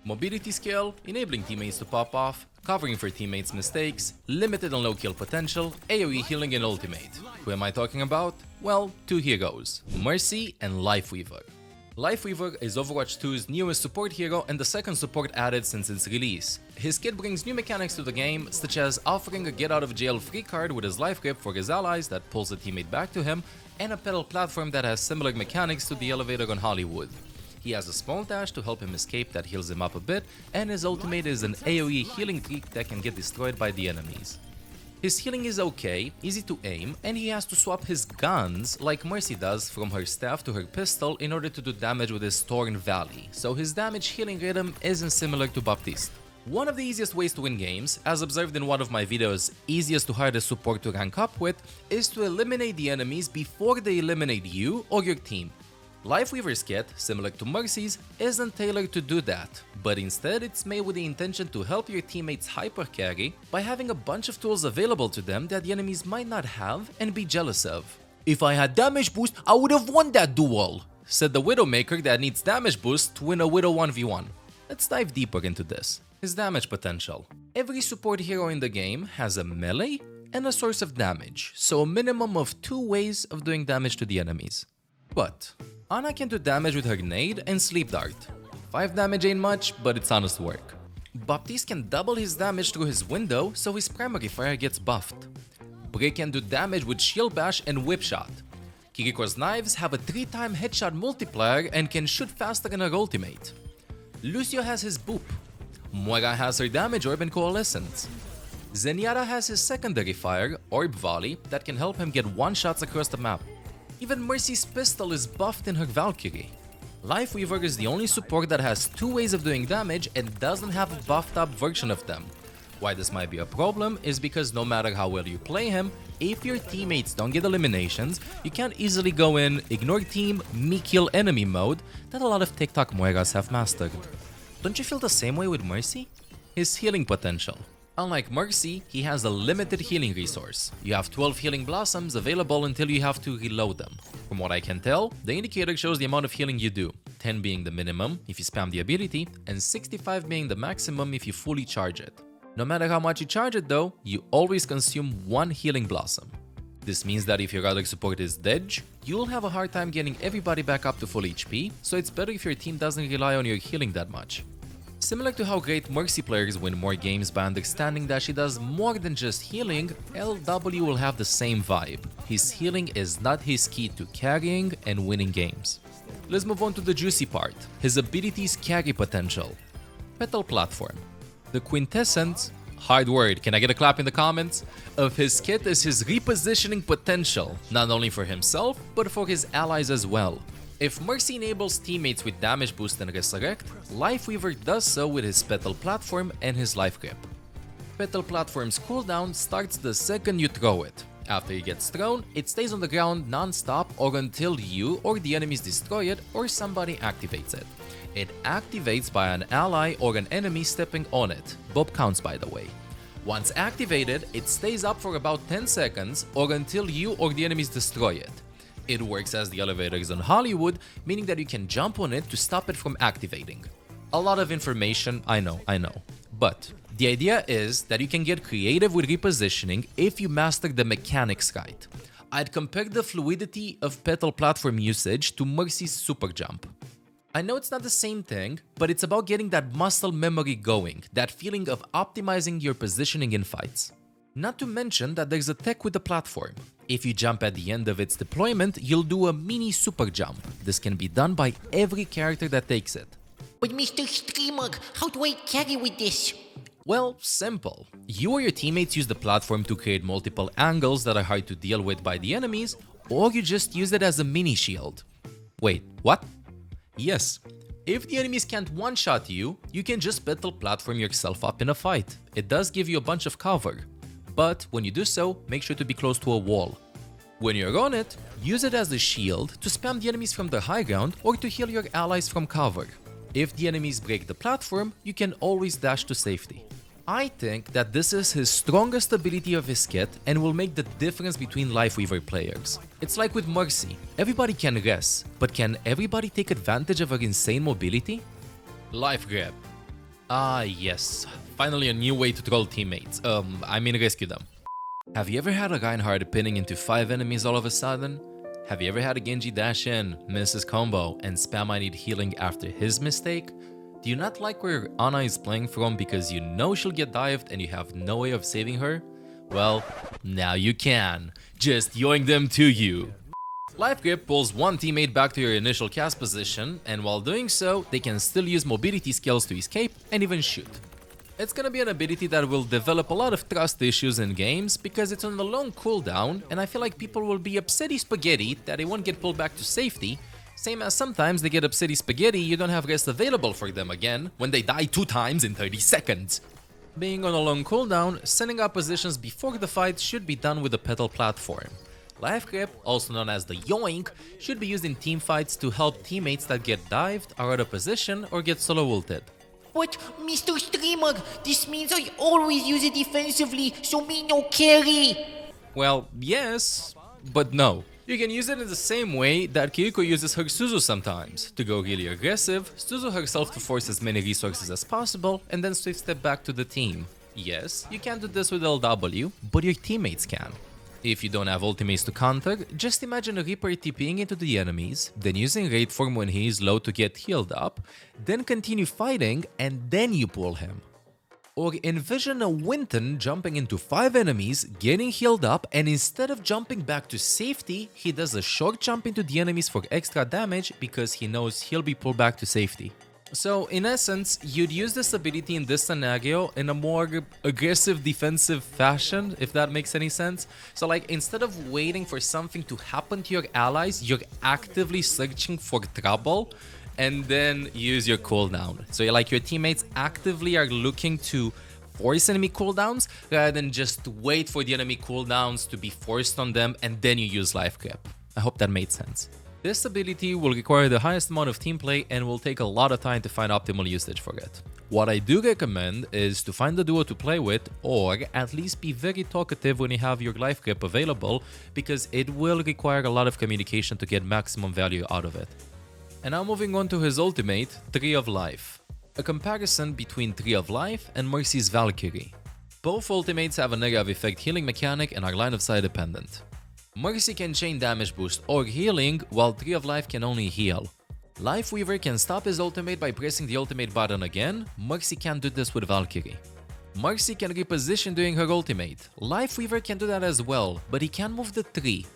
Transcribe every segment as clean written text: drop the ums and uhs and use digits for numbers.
Mobility skill, enabling teammates to pop off, covering for teammates' mistakes, limited and low kill potential, AoE healing and ultimate. Who am I talking about? Well, two heroes, Mercy and Lifeweaver. Lifeweaver is Overwatch 2's newest support hero and the second support added since its release. His kit brings new mechanics to the game, such as offering a get out of jail free card with his life grip for his allies that pulls a teammate back to him, and a pedal platform that has similar mechanics to the elevator on Hollywood. He has a small dash to help him escape that heals him up a bit, and his ultimate is an AoE healing trick that can get destroyed by the enemies. His healing is okay, easy to aim, and he has to swap his guns like Mercy does from her staff to her pistol in order to do damage with his Torn Valley, so his damage healing rhythm isn't similar to Baptiste. One of the easiest ways to win games, as observed in one of my videos, easiest to hardest support to rank up with, is to eliminate the enemies before they eliminate you or your team. Lifeweaver's kit, similar to Mercy's, isn't tailored to do that, but instead it's made with the intention to help your teammates hyper carry by having a bunch of tools available to them that the enemies might not have and be jealous of. "If I had damage boost, I would have won that duel," said the Widowmaker that needs damage boost to win a Widow 1v1. Let's dive deeper into this. His damage potential. Every support hero in the game has a melee and a source of damage, so a minimum of 2 ways of doing damage to the enemies. But Ana can do damage with her nade and sleep dart. 5 damage ain't much, but it's honest work. Baptiste can double his damage through his window, so his primary fire gets buffed. Bray can do damage with shield bash and whip shot. Kiriko's knives have a 3-time headshot multiplier and can shoot faster than her ultimate. Lucio has his boop. Moira has her damage orb and coalescence. Zenyatta has his secondary fire, Orb Volley, that can help him get one-shots across the map. Even Mercy's pistol is buffed in her Valkyrie. Lifeweaver is the only support that has 2 ways of doing damage and doesn't have a buffed up version of them. Why this might be a problem is because no matter how well you play him, if your teammates don't get eliminations, you can't easily go in ignore team, me kill enemy mode that a lot of TikTok Moiras have mastered. Don't you feel the same way with Mercy? His healing potential. Unlike Mercy, he has a limited healing resource. You have 12 healing blossoms available until you have to reload them. From what I can tell, the indicator shows the amount of healing you do, 10 being the minimum if you spam the ability, and 65 being the maximum if you fully charge it. No matter how much you charge it though, you always consume 1 healing blossom. This means that if your other support is dead, you'll have a hard time getting everybody back up to full HP, so it's better if your team doesn't rely on your healing that much. Similar to how great Mercy players win more games by understanding that she does more than just healing, LW will have the same vibe. His healing is not his key to carrying and winning games. Let's move on to the juicy part, his ability's carry potential. Petal Platform. The quintessence, hard word, can I get a clap in the comments? Of his kit is his repositioning potential, not only for himself, but for his allies as well. If Mercy enables teammates with damage boost and resurrect, Lifeweaver does so with his Petal Platform and his life grip. Petal Platform's cooldown starts the second you throw it. After it gets thrown, it stays on the ground non-stop or until you or the enemies destroy it or somebody activates it. It activates by an ally or an enemy stepping on it. Bob counts, by the way. Once activated, it stays up for about 10 seconds or until you or the enemies destroy it. It works as the elevators on Hollywood, meaning that you can jump on it to stop it from activating. A lot of information, I know. But the idea is that you can get creative with repositioning if you master the mechanics right. I'd compare the fluidity of Petal Platform usage to Mercy's super jump. I know it's not the same thing, but it's about getting that muscle memory going, that feeling of optimizing your positioning in fights. Not to mention that there's a tech with the platform. If you jump at the end of its deployment, you'll do a mini super jump. This can be done by every character that takes it. But Mr. Streamer, how do I carry with this? Well, simple. You or your teammates use the platform to create multiple angles that are hard to deal with by the enemies, or you just use it as a mini shield. Wait, what? Yes. If the enemies can't one-shot you, you can just Petal Platform yourself up in a fight. It does give you a bunch of cover. But when you do so, make sure to be close to a wall. When you're on it, use it as a shield to spam the enemies from the high ground or to heal your allies from cover. If the enemies break the platform, you can always dash to safety. I think that this is his strongest ability of his kit and will make the difference between Lifeweaver players. It's like with Mercy, everybody can res, but can everybody take advantage of her insane mobility? Life Grip. Ah yes, finally a new way to troll teammates, rescue them. Have you ever had a Reinhardt pinning into 5 enemies all of a sudden? Have you ever had a Genji dash in, miss his combo, and spam I need healing after his mistake? Do you not like where Ana is playing from because you know she'll get dived and you have no way of saving her? Well, now you can. Just yoink them to you. Life Grip pulls one teammate back to your initial cast position, and while doing so, they can still use mobility skills to escape and even shoot. It's gonna be an ability that will develop a lot of trust issues in games because it's on a long cooldown, and I feel like people will be upsetty spaghetti that they won't get pulled back to safety, same as sometimes they get upsetty spaghetti you don't have rest available for them again when they die 2 times in 30 seconds. Being on a long cooldown, setting up positions before the fight should be done with a pedal platform. Life Grip, also known as the Yoink, should be used in team fights to help teammates that get dived, are out of position, or get solo ulted. But, Mr. Streamer, this means I always use it defensively, so me no carry. Well, yes, but no. You can use it in the same way that Kiriko uses her Suzu sometimes. To go really aggressive, Suzu herself to force as many resources as possible, and then swift step back to the team. Yes, you can't do this with LW, but your teammates can. If you don't have ultimates to counter, just imagine a Reaper TPing into the enemies, then using raid form when he is low to get healed up, then continue fighting, and then you pull him. Or envision a Winton jumping into 5 enemies, getting healed up, and instead of jumping back to safety, he does a short jump into the enemies for extra damage because he knows he'll be pulled back to safety. So in essence, you'd use this ability in this scenario in a more aggressive defensive fashion, if that makes any sense. So like instead of waiting for something to happen to your allies, you're actively searching for trouble and then use your cooldown. So like your teammates actively are looking to force enemy cooldowns rather than just wait for the enemy cooldowns to be forced on them and then you use Life Grip. I hope that made sense. This ability will require the highest amount of team play and will take a lot of time to find optimal usage for it. What I do recommend is to find a duo to play with or at least be very talkative when you have your Life Grip available because it will require a lot of communication to get maximum value out of it. And now moving on to his ultimate, Tree of Life. A comparison between Tree of Life and Mercy's Valkyrie. Both ultimates have a negative effect healing mechanic and are line of sight dependent. Mercy can chain damage boost or healing, while Tree of Life can only heal. Lifeweaver can stop his ultimate by pressing the ultimate button again, Mercy can't do this with Valkyrie. Mercy can reposition during her ultimate, Lifeweaver can do that as well, but he can't move the tree,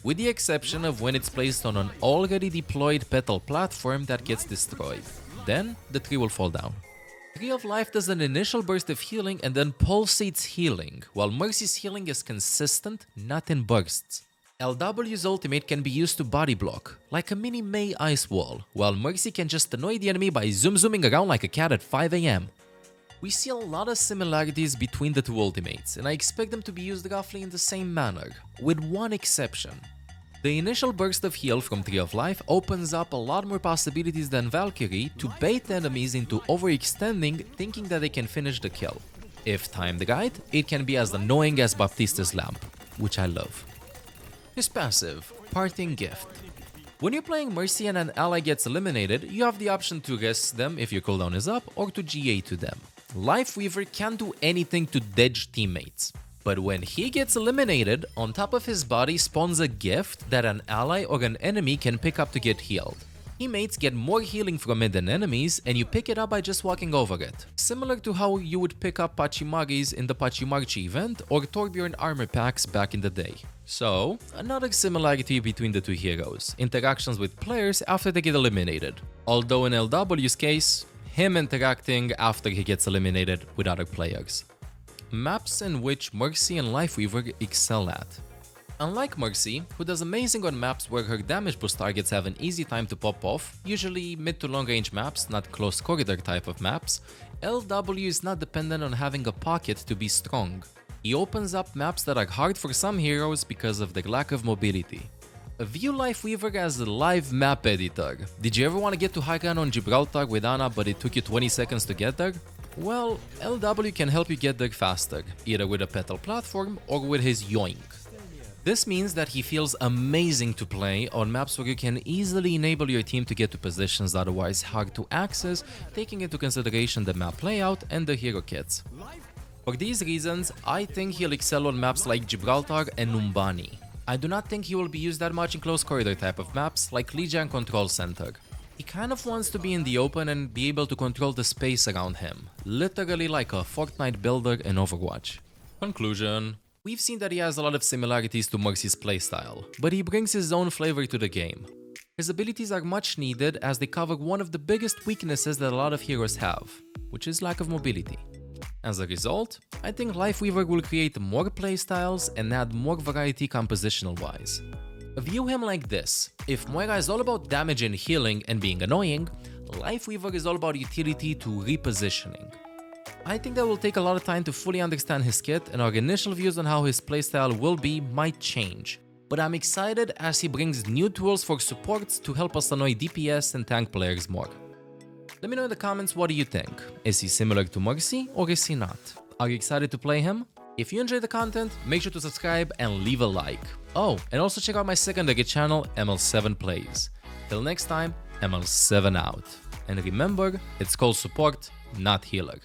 with the exception of when it's placed on an already deployed petal platform that gets destroyed. Then, the tree will fall down. Tree of Life does an initial burst of healing and then pulsates healing, while Mercy's healing is consistent, not in bursts. LW's ultimate can be used to body block, like a mini Mei ice wall, while Mercy can just annoy the enemy by zooming around like a cat at 5 AM. We see a lot of similarities between the two ultimates, and I expect them to be used roughly in the same manner, with one exception. The initial burst of heal from Tree of Life opens up a lot more possibilities than Valkyrie to bait enemies into overextending, thinking that they can finish the kill. If timed right, it can be as annoying as Baptista's lamp, which I love. His passive, Parting Gift. When you're playing Mercy and an ally gets eliminated, you have the option to rest them if your cooldown is up or to GA to them. Lifeweaver can't do anything to dodge teammates. But when he gets eliminated, on top of his body spawns a gift that an ally or an enemy can pick up to get healed. Teammates get more healing from it than enemies, and you pick it up by just walking over it. Similar to how you would pick up Pachimaris in the Pachimarchi event or Torbjorn armor packs back in the day. So, another similarity between the two heroes, interactions with players after they get eliminated. Although in LW's case, him interacting after he gets eliminated with other players. Maps in which Mercy and Lifeweaver excel at. Unlike Mercy, who does amazing on maps where her damage boost targets have an easy time to pop off, usually mid to long range maps, not close corridor type of maps, LW is not dependent on having a pocket to be strong. He opens up maps that are hard for some heroes because of their lack of mobility. View Lifeweaver as a live map editor. Did you ever want to get to high ground on Gibraltar with Ana but it took you 20 seconds to get there? Well, LW can help you get there faster, either with a petal platform or with his Yoink. This means that he feels amazing to play on maps where you can easily enable your team to get to positions otherwise hard to access, taking into consideration the map layout and the hero kits. For these reasons, I think he'll excel on maps like Gibraltar and Numbani. I do not think he will be used that much in close corridor type of maps like Lijiang Control Center. He kind of wants to be in the open and be able to control the space around him, literally like a Fortnite builder in Overwatch. Conclusion. We've seen that he has a lot of similarities to Mercy's playstyle, but he brings his own flavor to the game. His abilities are much needed as they cover one of the biggest weaknesses that a lot of heroes have, which is lack of mobility. As a result, I think Lifeweaver will create more playstyles and add more variety compositional-wise. View him like this: if Moira is all about damage and healing and being annoying, Lifeweaver is all about utility to repositioning. I think that will take a lot of time to fully understand his kit, and our initial views on how his playstyle will be might change. But I'm excited as he brings new tools for supports to help us annoy DPS and tank players more. Let me know in the comments, what do you think? Is he similar to Mercy or is he not? Are you excited to play him? If you enjoyed the content, make sure to subscribe and leave a like. Oh, and also check out my secondary channel, ML7 Plays. Till next time, ML7 out. And remember, it's called support, not healer.